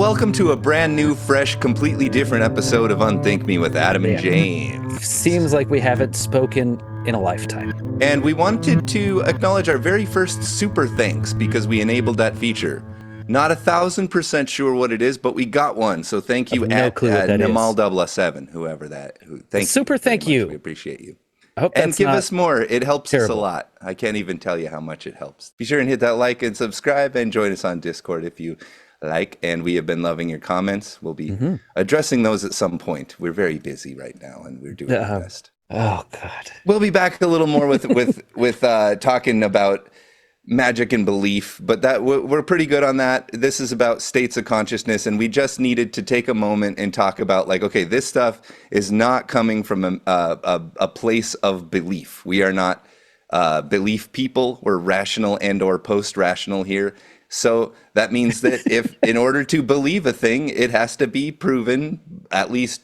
welcome to a brand new, fresh, completely different episode of Unthink Me with Adam and James. Seems like we haven't spoken in a lifetime. And we wanted to acknowledge our very first super thanks because we enabled that feature. Not 1,000% sure what it is, but we got one. So thank you at Namal007, whoever that. Thank super you. Thank you. We appreciate you. I hope and give us more. It helps terrible. us a lot. I can't even tell you how much it helps. Be sure and hit that like and subscribe and join us on Discord if you like. And we have been loving your comments. We'll be addressing those at some point. We're very busy right now and we're doing our best. Oh, God. We'll be back a little more with talking about magic and belief, but that we're pretty good on that. This is about states of consciousness, and we just needed to take a moment and talk about, like, okay, this stuff is not coming from a place of belief. We are not belief people. We're rational and or post-rational here. So that means that if in order to believe a thing, it has to be proven at least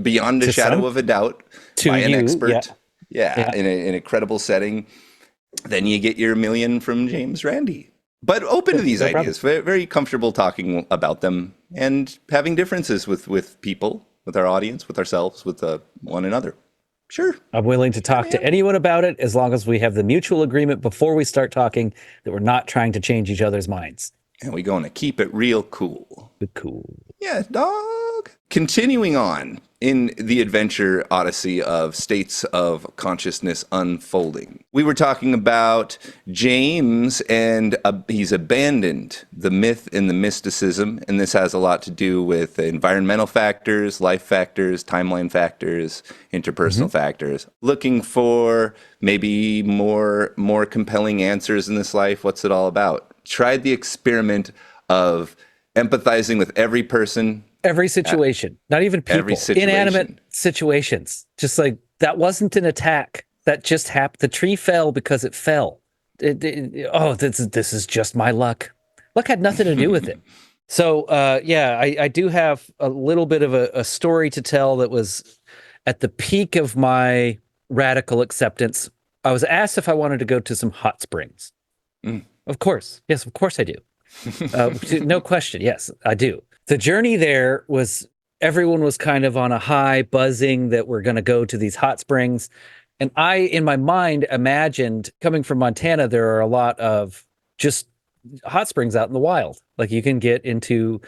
beyond a shadow of a doubt by an expert. Yeah. In a credible setting. Then you get your million from James Randi. But open to these ideas, very comfortable talking about them and having differences with people, with our audience, with ourselves, with one another. Sure. I'm willing to talk to anyone about it as long as we have the mutual agreement before we start talking that we're not trying to change each other's minds. And we're going to keep it real cool. Cool. Yeah, dog. Continuing on in the adventure odyssey of states of consciousness unfolding. We were talking about James and he's abandoned the myth and the mysticism, and this has a lot to do with environmental factors, life factors, timeline factors, interpersonal factors. Looking for maybe more compelling answers in this life. What's it all about? Tried the experiment of empathizing with every person. Every situation, not even people, inanimate situations. Just like that wasn't an attack. That just happened. The tree fell because it fell. This is just my luck. Luck had nothing to do with it. So, I do have a little bit of a story to tell that was at the peak of my radical acceptance. I was asked if I wanted to go to some hot springs. Of course. Yes, of course I do. No question. Yes, I do. The journey there was, everyone was kind of on a high, buzzing that we're going to go to these hot springs. And I, in my mind, imagined, coming from Montana, there are a lot of just hot springs out in the wild. Like you can get into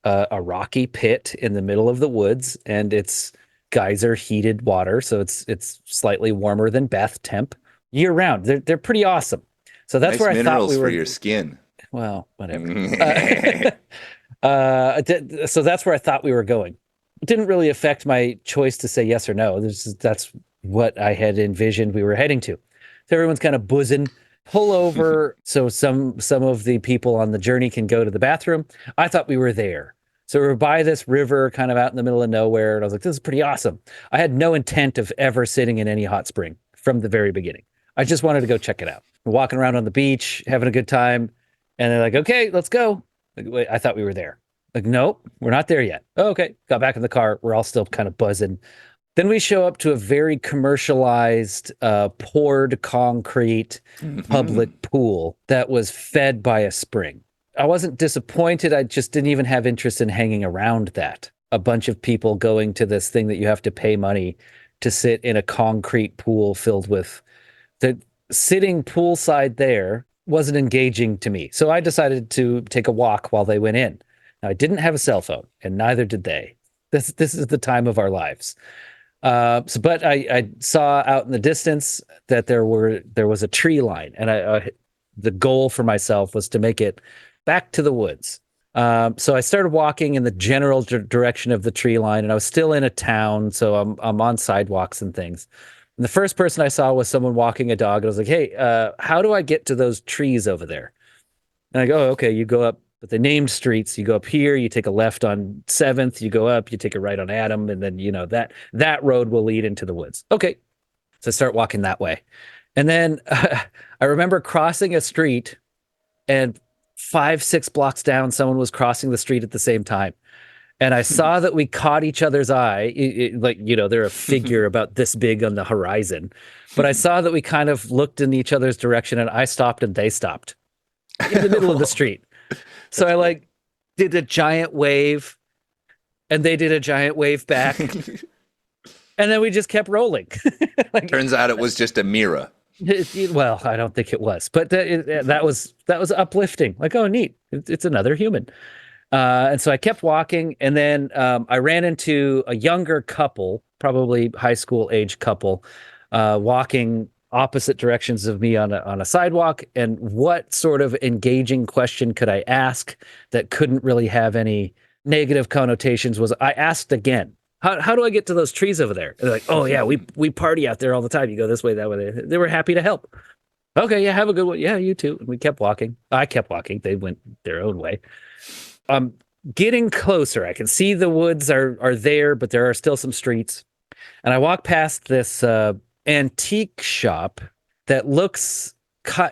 a rocky pit in the middle of the woods, and it's geyser heated water. So it's slightly warmer than bath temp year round. They're pretty awesome. So that's where I thought we were. For your skin. Well, whatever. So that's where I thought we were going. It didn't really affect my choice to say yes or no. That's what I had envisioned we were heading to. So everyone's kind of buzzing, pull over so some of the people on the journey can go to the bathroom. I thought we were there. So we were by this river kind of out in the middle of nowhere. And I was like, this is pretty awesome. I had no intent of ever sitting in any hot spring from the very beginning. I just wanted to go check it out. We're walking around on the beach, having a good time. And they're like, okay, let's go. Like, wait, I thought we were there. Like, no, we're not there yet. Oh, okay. Got back in the car. We're all still kind of buzzing. Then we show up to a very commercialized, poured concrete public pool that was fed by a spring. I wasn't disappointed. I just didn't even have interest in hanging around that. A bunch of people going to this thing that you have to pay money to sit in a concrete pool filled with the sitting poolside there wasn't engaging to me. So I decided to take a walk while they went in. Now, I didn't have a cell phone, and neither did they. This is the time of our lives. But I saw out in the distance that there was a tree line, and the goal for myself was to make it back to the woods. So I started walking in the general direction of the tree line, and I was still in a town, so I'm on sidewalks and things. And the first person I saw was someone walking a dog. And I was like, hey, how do I get to those trees over there? And I go, oh, okay, you go up, but they named streets. You go up here, you take a left on 7th, you go up, you take a right on Adam, and then, that road will lead into the woods. Okay. So I start walking that way. And then I remember crossing a street, and 5-6 blocks down, someone was crossing the street at the same time. And I saw that we caught each other's eye. They're a figure about this big on the horizon. But I saw that we kind of looked in each other's direction, and I stopped and they stopped in the middle of the street. So I did a giant wave, and they did a giant wave back. And then we just kept rolling. Like, Turns out it was just a mirror. well, I don't think it was, but that was uplifting. Like, oh, neat, it's another human. And so I kept walking, and then I ran into a younger couple, probably high school age couple, walking opposite directions of me on a sidewalk. And what sort of engaging question could I ask that couldn't really have any negative connotations? Was I asked again, how do I get to those trees over there? And they're like, oh yeah, we party out there all the time. You go this way, that way. They were happy to help. Okay, yeah, have a good one. Yeah, you too. And we kept walking. I kept walking. They went their own way. I'm getting closer. I can see the woods are there, but there are still some streets. And I walk past this antique shop that looks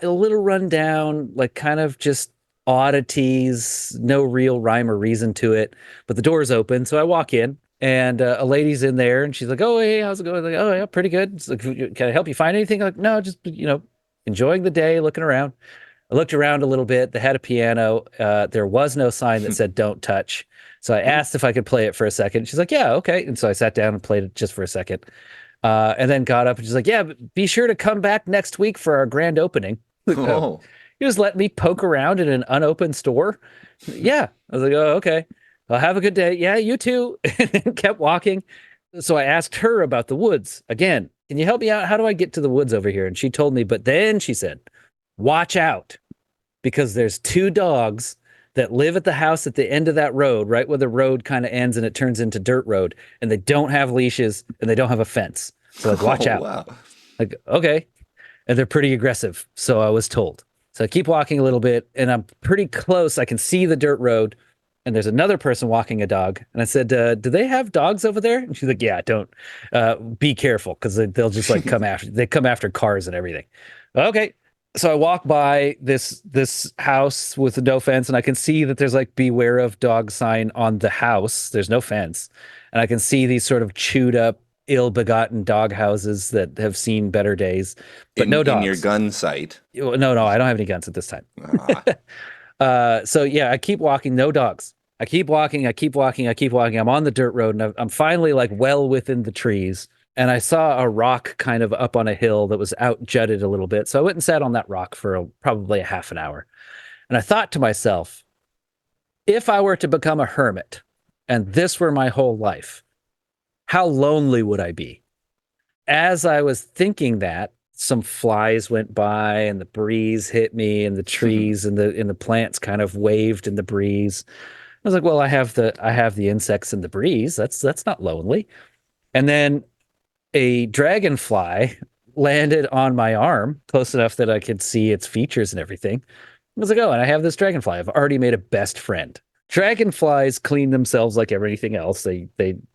a little run down, like kind of just oddities, no real rhyme or reason to it. But the door's open, so I walk in, and a lady's in there, and she's like, "Oh, hey, how's it going?" Like, "Oh, yeah, pretty good." It's like, "Can I help you find anything?" I'm like, "No, just enjoying the day, looking around." I looked around a little bit. They had a piano. There was no sign that said "Don't touch." So I asked if I could play it for a second. She's like, "Yeah, okay." And so I sat down and played it just for a second, and then got up and she's like, "Yeah, be sure to come back next week for our grand opening." Oh. You just let me poke around in an unopened store. Yeah, I was like, "Oh, okay. Well, have a good day." "Yeah, you too." And kept walking. So I asked her about the woods again. "Can you help me out? How do I get to the woods over here?" And she told me, but then she said, "Watch out, because there's two dogs that live at the house at the end of that road, right where the road kind of ends and it turns into dirt road, and they don't have leashes and they don't have a fence. So like, watch out." Wow. Like, okay. And they're pretty aggressive. So I was told. So I keep walking a little bit, and I'm pretty close. I can see the dirt road, and there's another person walking a dog. And I said, "Do they have dogs over there?" And she's like, "Yeah, don't be careful, because they'll just like come after cars and everything." Okay. So I walk by this house with no fence, and I can see that there's like "Beware of dog" sign on the house. There's no fence. And I can see these sort of chewed up, ill-begotten dog houses that have seen better days, but no dogs. In your gun sight. No, I don't have any guns at this time. Ah. So yeah, I keep walking, no dogs. I keep walking. I'm on the dirt road, and I'm finally like well within the trees. And I saw a rock kind of up on a hill that was out jutted a little bit. So I went and sat on that rock for probably a half an hour. And I thought to myself, if I were to become a hermit and this were my whole life, how lonely would I be? As I was thinking that, some flies went by, and the breeze hit me, and the trees and the plants kind of waved in the breeze. I was like, well, I have the insects and the breeze. That's not lonely. And then a dragonfly landed on my arm close enough that I could see its features and everything. I was like, oh, and I have this dragonfly. I've already made a best friend. Dragonflies clean themselves like everything else. They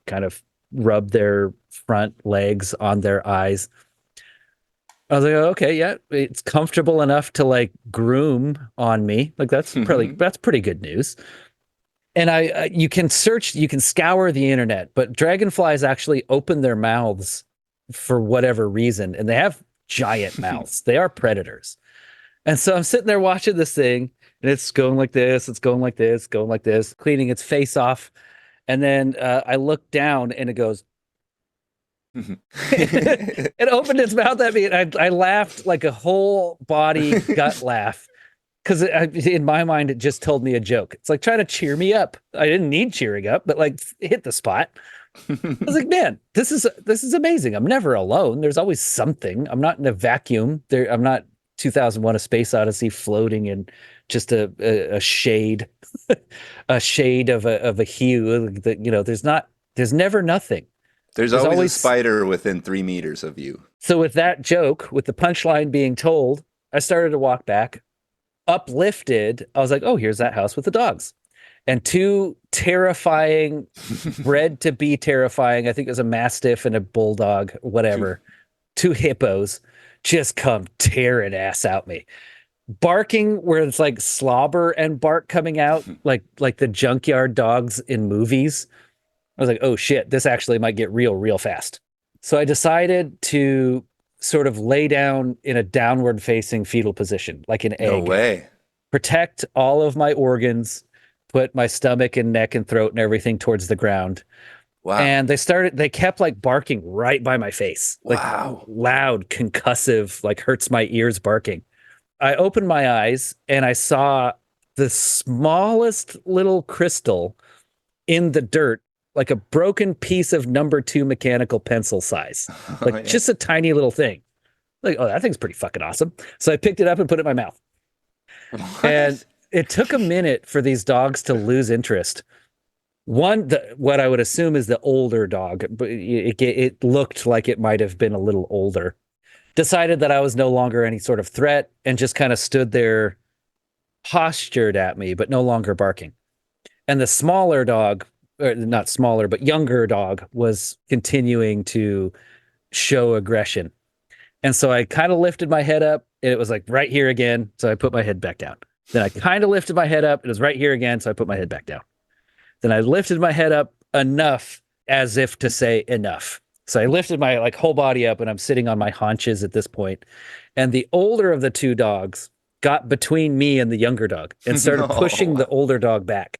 kind of rub their front legs on their eyes. I was like, oh, okay, yeah, it's comfortable enough to like groom on me. Like that's pretty good news. And you can scour the internet, but dragonflies actually open their mouths for whatever reason, and they have giant mouths. They are predators. And so I'm sitting there watching this thing, and it's going like this, it's going like this, going like this, cleaning its face off. And then I look down, and it goes, it opened its mouth at me, and I laughed like a whole body gut laugh. Because in my mind, it just told me a joke. It's like trying to cheer me up. I didn't need cheering up, but like hit the spot. I was like, man, this is amazing. I'm never alone. There's always something. I'm not in a vacuum. I'm not 2001: A Space Odyssey floating in just a shade, a shade of a hue. There's never nothing. There's always a spider within 3 meters of you. So with that joke, with the punchline being told, I started to walk back. Uplifted, I was like, oh, here's that house with the dogs. And two terrifying, bred to be terrifying, I think it was a mastiff and a bulldog, whatever, two hippos just come tearing ass out me. Barking where it's like slobber and bark coming out, like the junkyard dogs in movies. I was like, oh shit, this actually might get real fast. So I decided to sort of lay down in a downward facing fetal position, like an egg. No way. Protect all of my organs, put my stomach and neck and throat and everything towards the ground. Wow. And they kept like barking right by my face, like Wow. loud, concussive, like hurts my ears barking. I opened my eyes and I saw the smallest little crystal in the dirt, like a broken piece of number 2 mechanical pencil size, like Oh, yeah. just a tiny little thing. Like, oh, that thing's pretty fucking awesome. So I picked it up and put it in my mouth. And What? it took a minute for these dogs to lose interest. What I would assume is the older dog, but it looked like it might have been a little older, decided that I was no longer any sort of threat and just kind of stood there, postured at me, but no longer barking. And the smaller dog, or not smaller, but younger dog, was continuing to show aggression. And so I kind of lifted my head up, and it was like right here again. So I put my head back down. Then I kind of lifted my head up. It was right here again. So I put my head back down. Then I lifted my head up enough as if to say enough. So I lifted my like whole body up and I'm sitting on my haunches at this point. And the older of the 2 dogs got between me and the younger dog and started pushing the older dog back.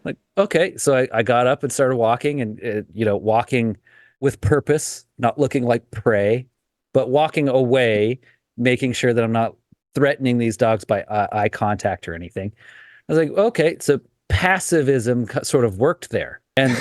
Like, okay. So I got up and started walking and, walking with purpose, not looking like prey, but walking away, making sure that I'm not threatening these dogs by eye contact or anything. I was like, okay, so passivism sort of worked there. And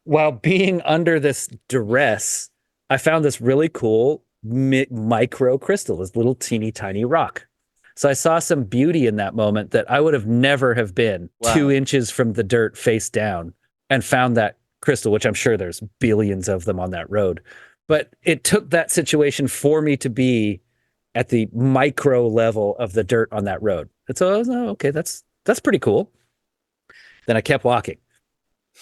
while being under this duress, I found this really cool micro crystal, this little teeny tiny rock. So I saw some beauty in that moment that I would have never have been 2 inches from the dirt face down and found that crystal, which I'm sure there's billions of them on that road. But it took that situation for me to be at the micro level of the dirt on that road. And so I was, oh, okay, that's pretty cool. Then I kept walking.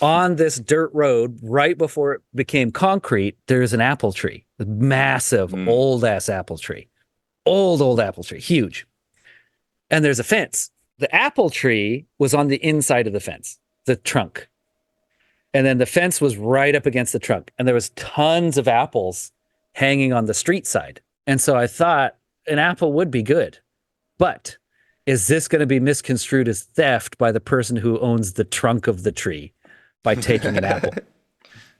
On this dirt road, right before it became concrete, there's an apple tree, a massive old-ass apple tree. Old apple tree, huge. And there's a fence. The apple tree was on the inside of the fence, the trunk. And then the fence was right up against the trunk. And there was tons of apples hanging on the street side. And so I thought an apple would be good. But is this going to be misconstrued as theft by the person who owns the trunk of the tree by taking an apple?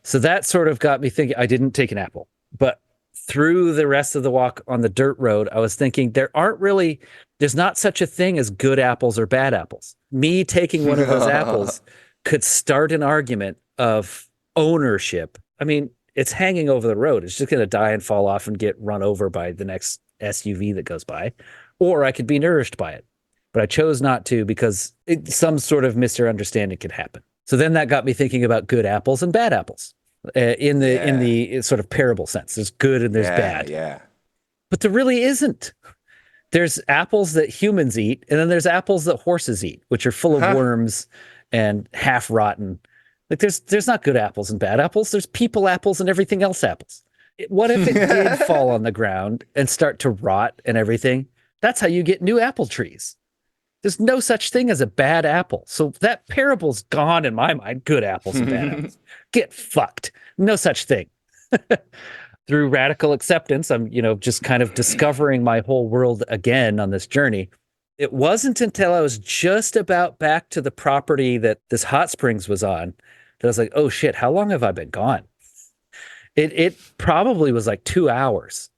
So that sort of got me thinking. I didn't take an apple, but through the rest of the walk on the dirt road, I was thinking there's not such a thing as good apples or bad apples. Me taking one of those apples could start an argument of ownership. I mean, it's hanging over the road. It's just going to die and fall off and get run over by the next SUV that goes by, or I could be nourished by it. But I chose not to because some sort of misunderstanding could happen. So then that got me thinking about good apples and bad apples in the sort of parable sense. There's good and there's bad. Yeah. But there really isn't. There's apples that humans eat, and then there's apples that horses eat, which are full of worms and half rotten. Like there's not good apples and bad apples. There's people apples and everything else apples. What if it did fall on the ground and start to rot and everything? That's how you get new apple trees. There's no such thing as a bad apple. So that parable's gone in my mind. Good apples and bad apples. Get fucked. No such thing. Through radical acceptance, I'm, just kind of discovering my whole world again on this journey. It wasn't until I was just about back to the property that this hot springs was on that I was like, oh shit, how long have I been gone? It probably was like 2 hours.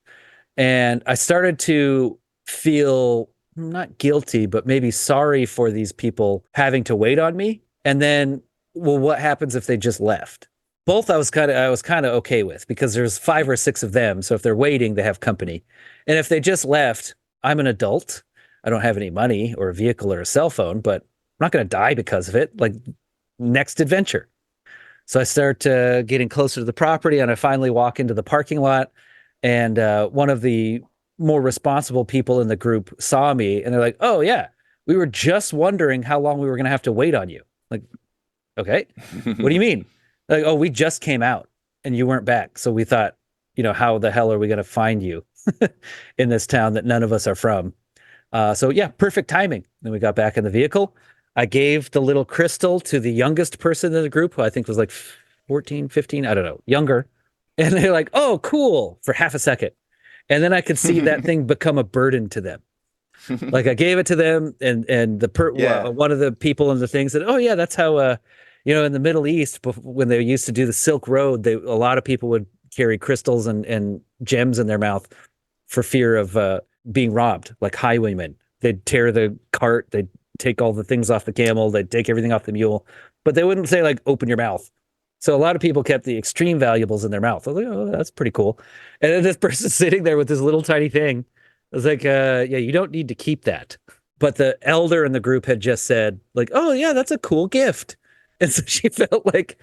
And I started to feel not guilty, but maybe sorry for these people having to wait on me. And then, well, what happens if they just left? Both I was kind of okay with, because there's 5 or 6 of them. So if they're waiting, they have company. And if they just left, I'm an adult. I don't have any money or a vehicle or a cell phone, but I'm not going to die because of it. Like, next adventure. So I start getting closer to the property, and I finally walk into the parking lot. And one of the more responsible people in the group saw me, and they're like, oh yeah, we were just wondering how long we were going to have to wait on you. Like, okay, what do you mean? Like, oh, we just came out and you weren't back. So we thought, how the hell are we going to find you in this town that none of us are from? So yeah, perfect timing. Then we got back in the vehicle. I gave the little crystal to the youngest person in the group, who I think was like 14, 15, I don't know, younger. And they're like, oh, cool, for half a second. And then I could see that thing become a burden to them. Like I gave it to them, and Yeah. one of the people in the thing said, "Oh yeah, that's how in the Middle East when they used to do the Silk Road, a lot of people would carry crystals and gems in their mouth for fear of being robbed, like highwaymen. They'd tear the cart, they'd take all the things off the camel, they'd take everything off the mule, but they wouldn't say like open your mouth. So a lot of people kept the extreme valuables in their mouth. I was like, oh, that's pretty cool. And then this person sitting there with this little tiny thing. I was like, yeah, you don't need to keep that. But the elder in the group had just said, like, oh yeah, that's a cool gift. And so she felt like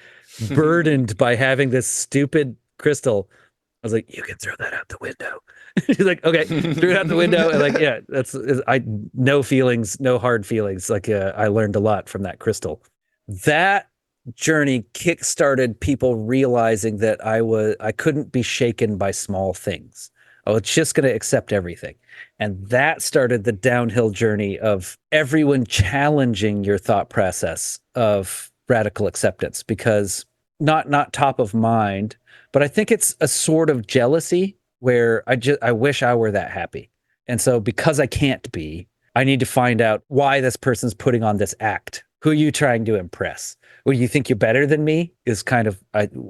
burdened by having this stupid crystal. I was like, you can throw that out the window. She's like, okay, threw it out the window. And like, yeah, no feelings, no hard feelings. Like, I learned a lot from that crystal. That journey kickstarted people realizing that I couldn't be shaken by small things. I was just going to accept everything. And that started the downhill journey of everyone challenging your thought process of radical acceptance, because not top of mind, but I think it's a sort of jealousy where I wish I were that happy. And so because I can't be, I need to find out why this person's putting on this act. Who are you trying to impress? Well, you think you're better than me is kind of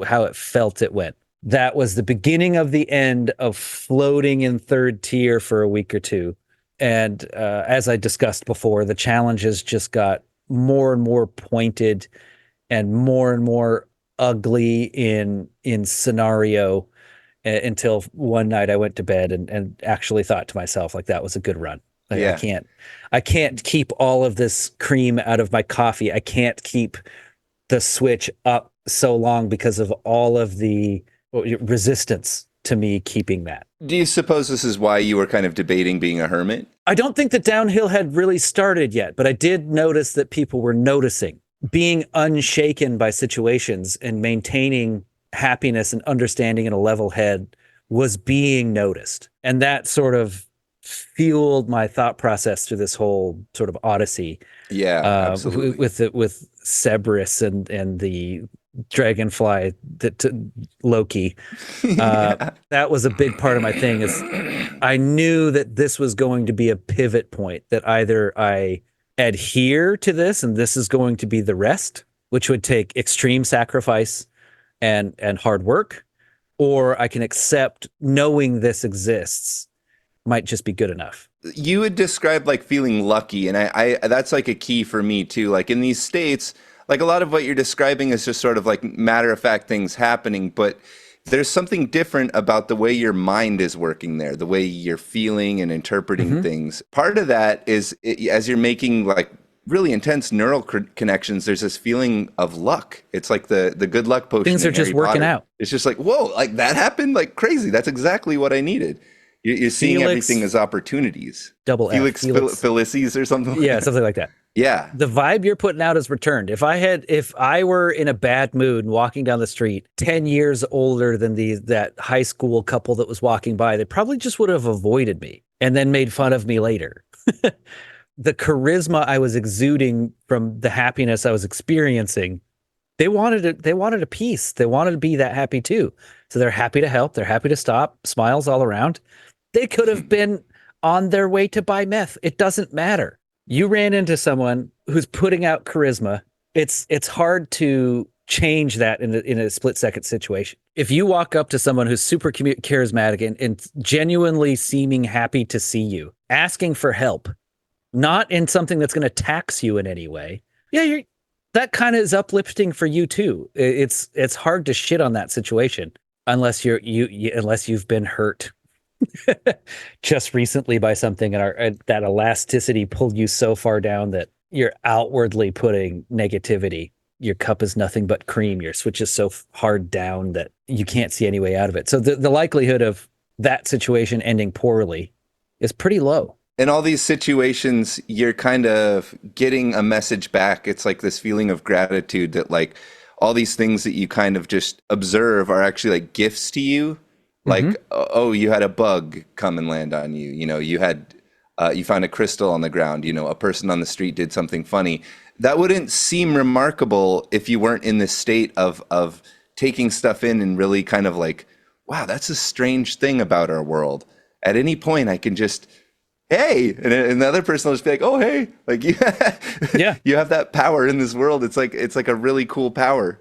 how it felt it went. That was the beginning of the end of floating in third tier for a week or two. And as I discussed before, the challenges just got more and more pointed and more ugly in scenario until one night I went to bed and actually thought to myself, like, that was a good run. Like, Yeah. I can't keep all of this cream out of my coffee. I can't keep the switch up so long because of all of the resistance to me keeping that. Do you suppose this is why you were kind of debating being a hermit? I don't think the downhill had really started yet, but I did notice that people were noticing. Being unshaken by situations and maintaining happiness and understanding in a level head was being noticed. And that sort of fueled my thought process through this whole sort of odyssey. Yeah, absolutely. With Cerberus and the Dragonfly, Loki. Yeah. That was a big part of my thing. Is I knew that this was going to be a pivot point, that either I adhere to this and this is going to be the rest, which would take extreme sacrifice and hard work, or I can accept knowing this exists might just be good enough. You would describe like feeling lucky, and I that's like a key for me too. Like in these states, like a lot of what you're describing is just sort of like matter of fact things happening, but there's something different about the way your mind is working there, the way you're feeling and interpreting things. Part of that is as you're making like really intense neural connections, there's this feeling of luck. It's like the good luck potion. Things are just Harry working Potter. out. It's just like, whoa, like that happened, like crazy. That's exactly what I needed. You're seeing everything as opportunities. Double Felix Felices or something. Yeah, something like that. Yeah. The vibe you're putting out has returned. If I were in a bad mood and walking down the street, 10 years older than that high school couple that was walking by, they probably just would have avoided me and then made fun of me later. The charisma I was exuding from the happiness I was experiencing, they wanted a piece. They wanted to be that happy too. So they're happy to help. They're happy to stop. Smiles all around. They could have been on their way to buy meth. It doesn't matter. You ran into someone who's putting out charisma. It's hard to change that in a split second situation. If you walk up to someone who's super charismatic and genuinely seeming happy to see you, asking for help, not in something that's going to tax you in any way, yeah, that kind of is uplifting for you too. It's hard to shit on that situation unless unless you've been hurt just recently by something, and that elasticity pulled you so far down that you're outwardly putting negativity. Your cup is nothing but cream. Your switch is so hard down that you can't see any way out of it. So the likelihood of that situation ending poorly is pretty low. In all these situations, you're kind of getting a message back. It's like this feeling of gratitude that like all these things that you kind of just observe are actually like gifts to you. Like, oh, you had a bug come and land on you. You know, you found a crystal on the ground. You know, a person on the street did something funny. That wouldn't seem remarkable if you weren't in this state of taking stuff in and really kind of like, wow, that's a strange thing about our world. At any point, I can just hey, and the other person will just be like, oh, hey, like you, Yeah. you have that power in this world. It's like a really cool power.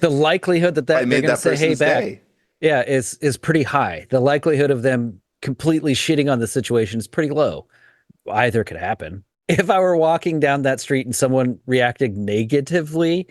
The likelihood that, I they're made going to that say hey person's back, day. yeah, is pretty high. The likelihood of them completely shitting on the situation is pretty low. Either could happen. If I were walking down that street and someone reacted negatively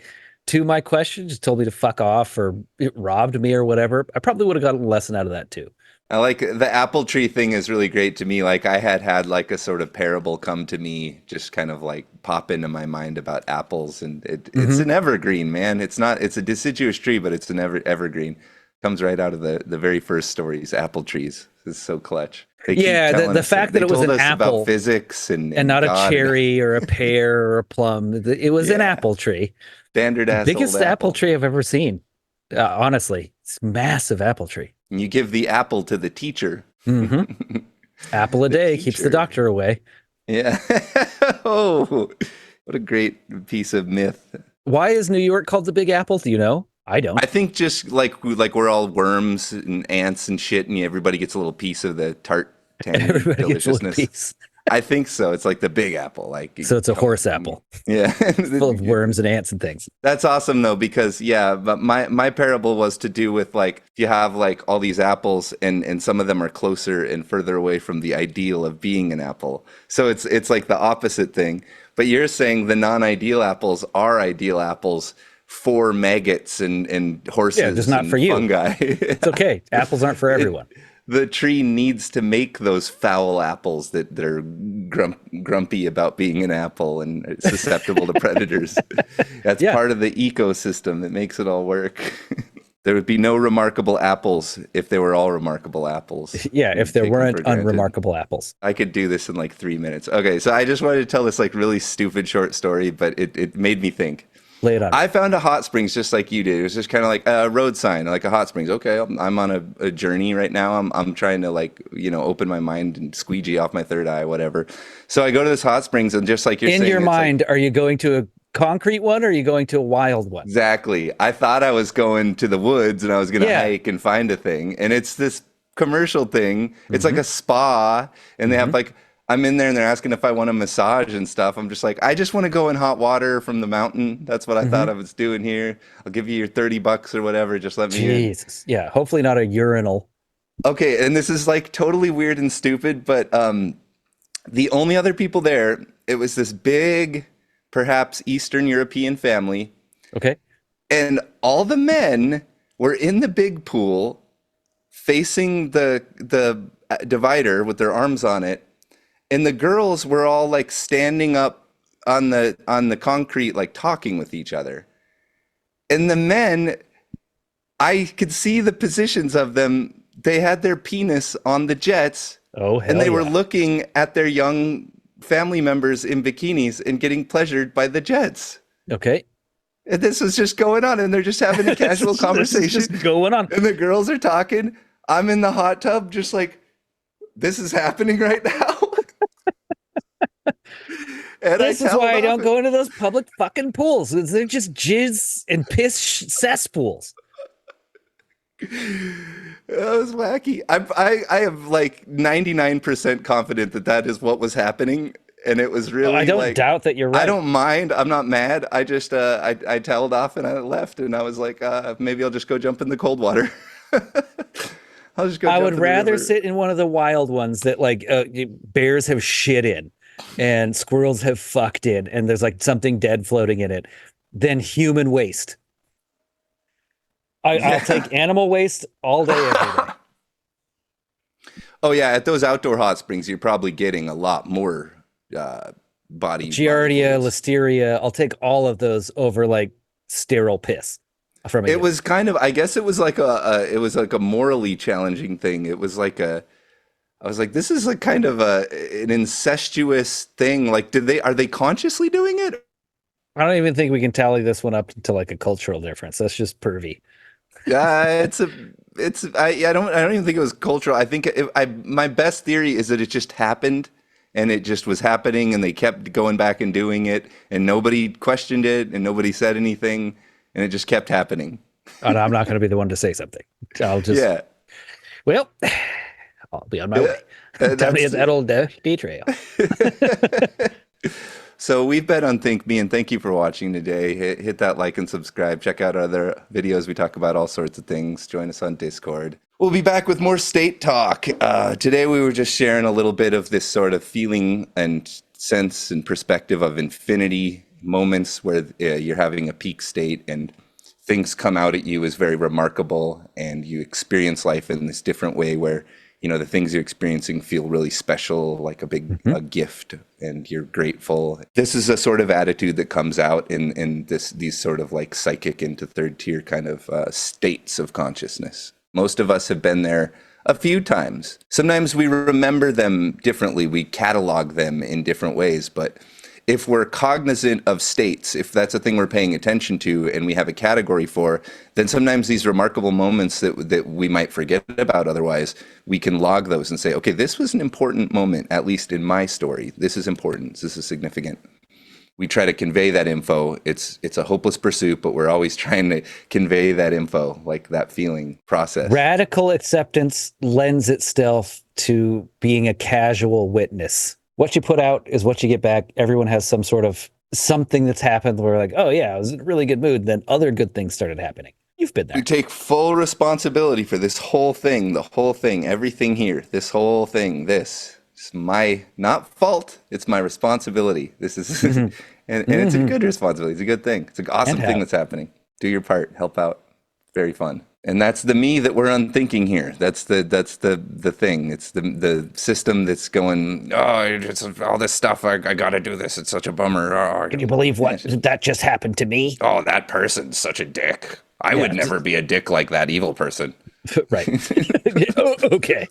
to my question, just told me to fuck off or it robbed me or whatever, I probably would have gotten a lesson out of that too. I like the apple tree thing is really great to me. Like I had like a sort of parable come to me, just kind of like pop into my mind about apples, and it's Hmm. an evergreen, man. It's not it's a deciduous tree, but it's an evergreen. Comes right out of the very first stories. Apple trees. It's so clutch. They keep Yeah, telling the us. fact that They it was told an us about apple physics and and not a God and cherry or a pear or a plum, it was an yeah, apple tree. standard The ass old biggest apple apple. tree I've ever seen. Honestly, it's massive apple tree. And you give the apple to the teacher. Hmm. Apple a The day keeps the teacher. doctor away. Yeah. Oh, what a great piece of myth. Why is New York called the Big Apple? Do you know? I I don't. think just like we're all worms and ants and shit, and everybody gets a little piece of the tart, tangy Everybody gets a little deliciousness. piece. I think so. It's like the big apple. Like, So it's a come horse on, give me. apple Yeah. full of worms and ants and things. That's awesome though, because yeah, but my parable was to do with like if you have like all these apples and some of them are closer and further away from the ideal of being an apple. So it's like the opposite thing. But you're saying the non-ideal apples are ideal apples for maggots and Yeah, just horses not for and you. fungi. It's okay. Apples aren't for It, everyone. the tree needs to make those foul apples that are grumpy about being an apple and susceptible to predators. That's Yeah. part of the ecosystem that makes it all work. There would be no remarkable apples if they were all remarkable apples. Yeah, if We'd there take them weren't for granted. unremarkable apples. I could do this in like 3 minutes. Okay, so I just wanted to tell this like really stupid short story, but it made me think. Lay it on me. I found a hot springs just like you did. It was just kind of like a road sign, like a hot springs. Okay, I'm on a journey right now. I'm trying to like open my mind and squeegee off my third eye, whatever. So I go to this hot springs, and just like you're In your saying, it's like mind, are you going to a concrete one or are you going to a wild one? exactly. I thought I was going to the woods and I was gonna Yeah. hike and find a thing, and it's this commercial thing. It's like Hmm. a spa, and they Hmm. have like I'm in there and they're asking if I want a massage and stuff. I'm just like, I just want to go in hot water from the mountain. That's what I thought Hmm. I was doing here. I'll give you your $30 or whatever. Just let me in. Jesus. Yeah. Hopefully not a urinal. Okay, and this is like totally weird and stupid, but the only other people there, it was this big, perhaps Eastern European family, Okay. and all the men were in the big pool facing the divider with their arms on it, and the girls were all like standing up on the concrete like talking with each other. And the men, I could see the positions of them. They had their penis on the jets, Oh, and hell they were yeah. looking at their young family members in bikinis and getting pleasured by the jets. Okay. And this was just going on, and they're just having a casual This is conversation, just going on. and the girls are talking. I'm in the hot tub, just like this is happening right now. And I This is why toweled I off. don't go into those public fucking pools. They're just jizz and piss cesspools. That was wacky. I am like 99% confident that that is what was happening, and it was I really don't like doubt that you're I right. don't mind. I'm not mad. I just I tailed off and I left, and I was like maybe I'll just go jump in the cold water. I'll just go I jump would in the rather river. sit in one of the wild ones that like bears have shit in and squirrels have fucked in and there's like something dead floating in it than human waste. I'll Yeah. take animal waste all day, every day. Oh yeah, at those outdoor hot springs, you're probably getting a lot more body Giardia, fluids. listeria, I'll take all of those over like sterile piss from a It human. was kind of, I guess it was like it was like a morally challenging thing. It was like I was like, this is like kind of an incestuous thing. Like, are they consciously doing it? I don't even think we can tally this one up to like a cultural difference. That's just pervy. It's I don't even think it was cultural. I think my best theory is that it just happened and it just was happening and they kept going back and doing it and nobody questioned it and nobody said anything and it just kept happening. And I'm not going to be the one to say something. I'll just, Yeah. well, I'll be on my way. Down That's that old day trail. So we've been on Think Me, and thank you for watching today. Hit that like and subscribe. Check out our other videos. We talk about all sorts of things. Join us on Discord. We'll be back with more state talk. Today we were just sharing a little bit of this sort of feeling and sense and perspective of infinity, moments where you're having a peak state and things come out at you as very remarkable, and you experience life in this different way where the things you're experiencing feel really special, like a gift, and you're grateful. This is a sort of attitude that comes out in these sort of like psychic into third tier kind of states of consciousness. Most of us have been there a few times. Sometimes we remember them differently. We catalog them in different ways, but if we're cognizant of states, if that's a thing we're paying attention to and we have a category for, then sometimes these remarkable moments that we might forget about otherwise, we can log those and say, okay, this was an important moment, at least in my story. This is important. This is significant. We try to convey that info. It's a hopeless pursuit, but we're always trying to convey that info, like that feeling process. Radical acceptance lends itself to being a casual witness. What you put out is what you get back. Everyone has some sort of something that's happened where like, oh yeah, I was in a really good mood. Then other good things started happening. You've been there. You take full responsibility for this whole thing, the whole thing, everything here, this whole thing, this. It's my, not fault, it's my responsibility. This is, and it's a good responsibility. It's a good thing. It's an awesome thing that's happening. Do your part, help out. Very fun. And that's the me that we're unthinking here. That's the thing. It's the system that's going, oh, it's all this stuff. I got to do this. It's such a bummer. Oh, can you believe that just happened to me? Oh, that person's such a dick. I would never be a dick like that evil person. Right. Okay.